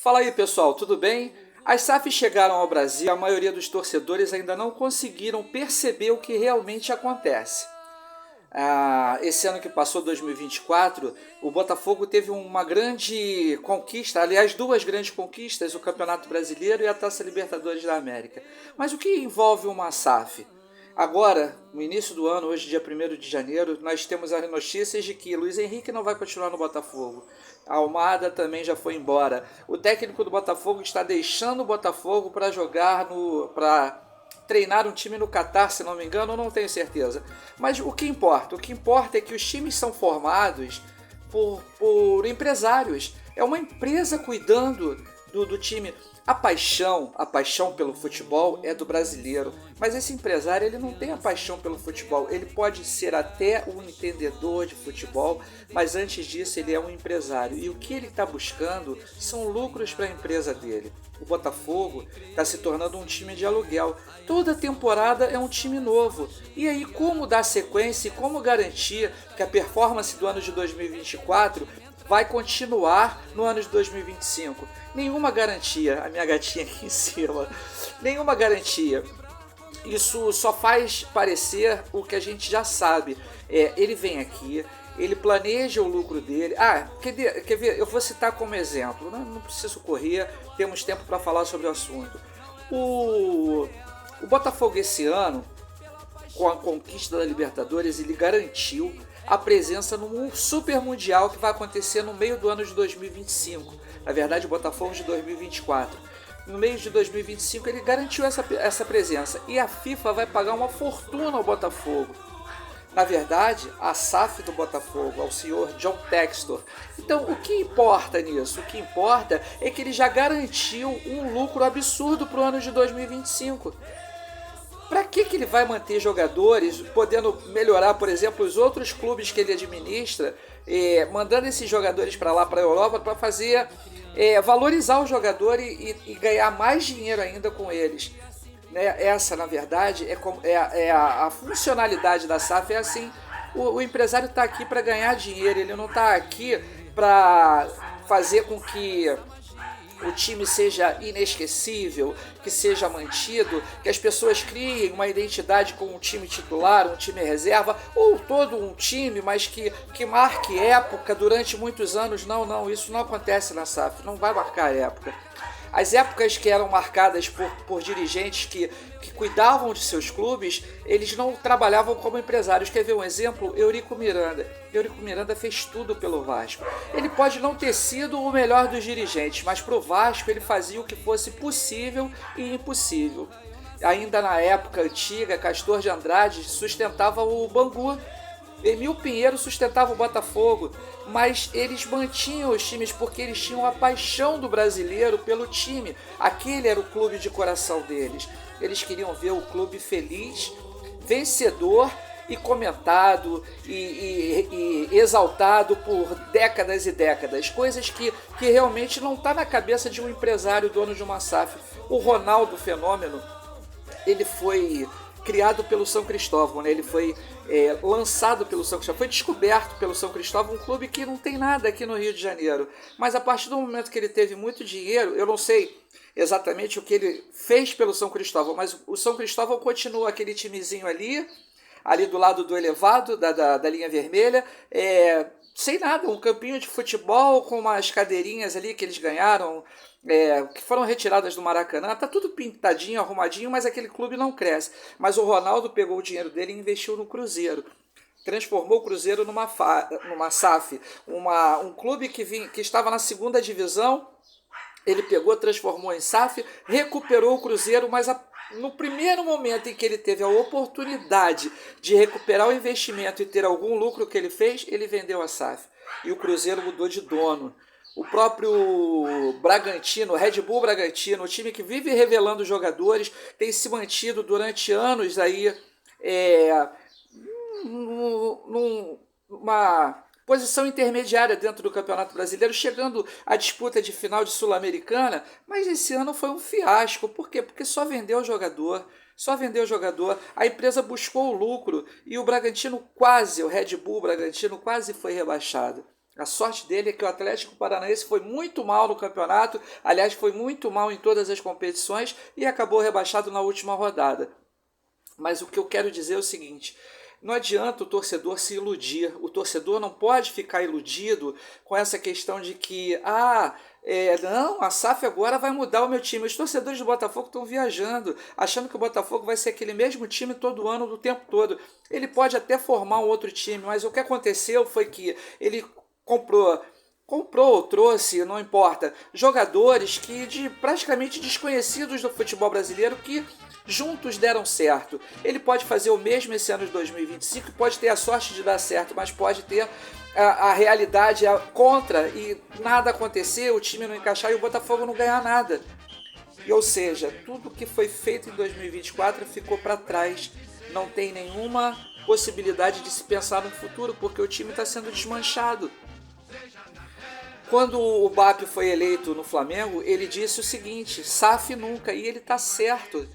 Fala aí, pessoal, tudo bem? As SAFs chegaram ao Brasil e a maioria dos torcedores ainda não conseguiram perceber o que realmente acontece. Esse ano que passou, 2024, o Botafogo teve uma grande conquista, aliás, duas grandes conquistas, o Campeonato Brasileiro e a Taça Libertadores da América. Mas o que envolve uma SAF? Agora, no início do ano, hoje dia 1º de janeiro, nós temos as notícias de que Luiz Henrique não vai continuar no Botafogo. A Almada também já foi embora. O técnico do Botafogo está deixando o Botafogo para jogar para treinar um time no Catar, se não me engano, eu não tenho certeza. Mas o que importa? O que importa é que os times são formados por empresários. É uma empresa cuidando do time. A paixão pelo futebol é do brasileiro, mas esse empresário ele não tem a paixão pelo futebol. Ele pode ser até um entendedor de futebol, mas antes disso ele é um empresário. E o que ele está buscando são lucros para a empresa dele. O Botafogo está se tornando um time de aluguel. Toda temporada é um time novo. E aí como dar sequência e como garantir que a performance do ano de 2024 vai continuar no ano de 2025? Nenhuma garantia. A minha gatinha aqui em cima. Nenhuma garantia. Isso só faz parecer o que a gente já sabe. Ele vem aqui, ele planeja o lucro dele. Quer ver? Eu vou citar como exemplo. Não preciso correr, temos tempo para falar sobre o assunto. O Botafogo esse ano, com a conquista da Libertadores, ele garantiu a presença no Super Mundial que vai acontecer no meio do ano de 2025. Na verdade, o Botafogo de 2024. No meio de 2025 ele garantiu essa presença. E a FIFA vai pagar uma fortuna ao Botafogo. Na verdade, a SAF do Botafogo, ao senhor John Textor. Então, o que importa nisso? O que importa é que ele já garantiu um lucro absurdo para o ano de 2025. Para que ele vai manter jogadores, podendo melhorar, por exemplo, os outros clubes que ele administra, mandando esses jogadores para lá, para a Europa, para fazer valorizar o jogador e ganhar mais dinheiro ainda com eles? Essa, na verdade, a funcionalidade da SAF é assim. O empresário está aqui para ganhar dinheiro, ele não está aqui para fazer com que o time seja inesquecível, que seja mantido, que as pessoas criem uma identidade com um time titular, um time reserva, ou todo um time, mas que marque época durante muitos anos. Não, isso não acontece na SAF, não vai marcar época. As épocas que eram marcadas por dirigentes que cuidavam de seus clubes, eles não trabalhavam como empresários. Quer ver um exemplo? Eurico Miranda. Eurico Miranda fez tudo pelo Vasco. Ele pode não ter sido o melhor dos dirigentes, mas para o Vasco ele fazia o que fosse possível e impossível. Ainda na época antiga, Castor de Andrade sustentava o Bangu. Emil Pinheiro sustentava o Botafogo, mas eles mantinham os times porque eles tinham a paixão do brasileiro pelo time. Aquele era o clube de coração deles. Eles queriam ver o clube feliz, vencedor e comentado e exaltado por décadas e décadas. Coisas que realmente não está na cabeça de um empresário dono de uma SAF. O Ronaldo Fenômeno, ele foi criado pelo São Cristóvão, né? Ele foi lançado pelo São Cristóvão, foi descoberto pelo São Cristóvão, um clube que não tem nada aqui no Rio de Janeiro. Mas a partir do momento que ele teve muito dinheiro, eu não sei exatamente o que ele fez pelo São Cristóvão, mas o São Cristóvão continua aquele timezinho ali do lado do elevado, da linha vermelha, sem nada, um campinho de futebol com umas cadeirinhas ali que eles ganharam, que foram retiradas do Maracanã. Tá tudo pintadinho, arrumadinho, mas aquele clube não cresce. Mas o Ronaldo pegou o dinheiro dele e investiu no Cruzeiro. Transformou o Cruzeiro numa SAF, um clube que estava na segunda divisão. Ele pegou, transformou em SAF, recuperou o Cruzeiro, mas no primeiro momento em que ele teve a oportunidade de recuperar o investimento e ter algum lucro que ele fez, ele vendeu a SAF. E o Cruzeiro mudou de dono. O próprio Bragantino, Red Bull Bragantino, o time que vive revelando jogadores, tem se mantido durante anos aí numa posição intermediária dentro do Campeonato Brasileiro, chegando à disputa de final de Sul-Americana, mas esse ano foi um fiasco. Por quê? Porque só vendeu jogador. A empresa buscou o lucro e o Bragantino o Red Bull Bragantino quase foi rebaixado. A sorte dele é que o Atlético Paranaense foi muito mal no campeonato, aliás, foi muito mal em todas as competições e acabou rebaixado na última rodada. Mas o que eu quero dizer é o seguinte: não adianta o torcedor se iludir. O torcedor não pode ficar iludido com essa questão de que, não, a SAF agora vai mudar o meu time. Os torcedores do Botafogo estão viajando, achando que o Botafogo vai ser aquele mesmo time todo ano, do tempo todo. Ele pode até formar um outro time, mas o que aconteceu foi que ele comprou ou trouxe, não importa, jogadores praticamente desconhecidos do futebol brasileiro que juntos deram certo. Ele pode fazer o mesmo esse ano de 2025, pode ter a sorte de dar certo, mas pode ter a realidade contra e nada acontecer, o time não encaixar e o Botafogo não ganhar nada. Ou seja, tudo que foi feito em 2024 ficou para trás. Não tem nenhuma possibilidade de se pensar no futuro, porque o time está sendo desmanchado. Quando o BAP foi eleito no Flamengo, ele disse o seguinte: SAF nunca, e ele está certo.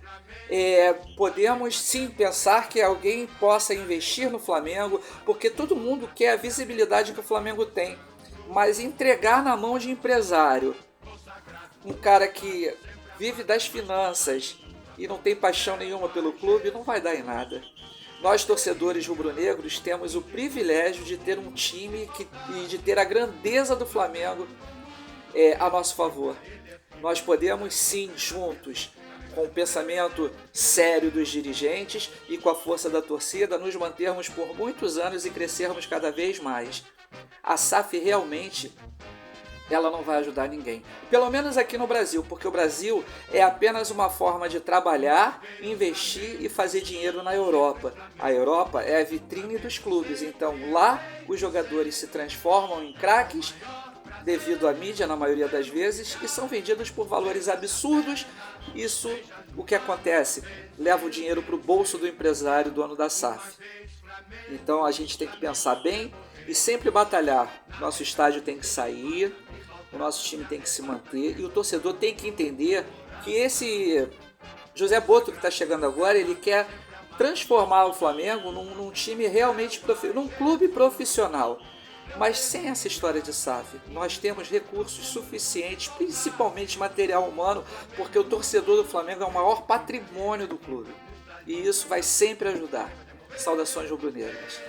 Podemos sim pensar que alguém possa investir no Flamengo, porque todo mundo quer a visibilidade que o Flamengo tem, mas entregar na mão de empresário, um cara que vive das finanças e não tem paixão nenhuma pelo clube, não vai dar em nada. Nós, torcedores rubro-negros, temos o privilégio de ter um time e de ter a grandeza do Flamengo a nosso favor. Nós podemos sim, juntos, com o pensamento sério dos dirigentes e com a força da torcida, nos mantermos por muitos anos e crescermos cada vez mais. A SAF realmente ela não vai ajudar ninguém. Pelo menos aqui no Brasil, porque o Brasil é apenas uma forma de trabalhar, investir e fazer dinheiro na Europa. A Europa é a vitrine dos clubes, então lá os jogadores se transformam em craques devido à mídia na maioria das vezes e são vendidos por valores absurdos. Isso, o que acontece? Leva o dinheiro para o bolso do empresário, dono da SAF. Então a gente tem que pensar bem e sempre batalhar. Nosso estádio tem que sair, o nosso time tem que se manter e o torcedor tem que entender que esse José Boto que está chegando agora, ele quer transformar o Flamengo num time realmente num clube profissional. Mas sem essa história de SAF, nós temos recursos suficientes, principalmente material humano, porque o torcedor do Flamengo é o maior patrimônio do clube. E isso vai sempre ajudar. Saudações rubro-negras.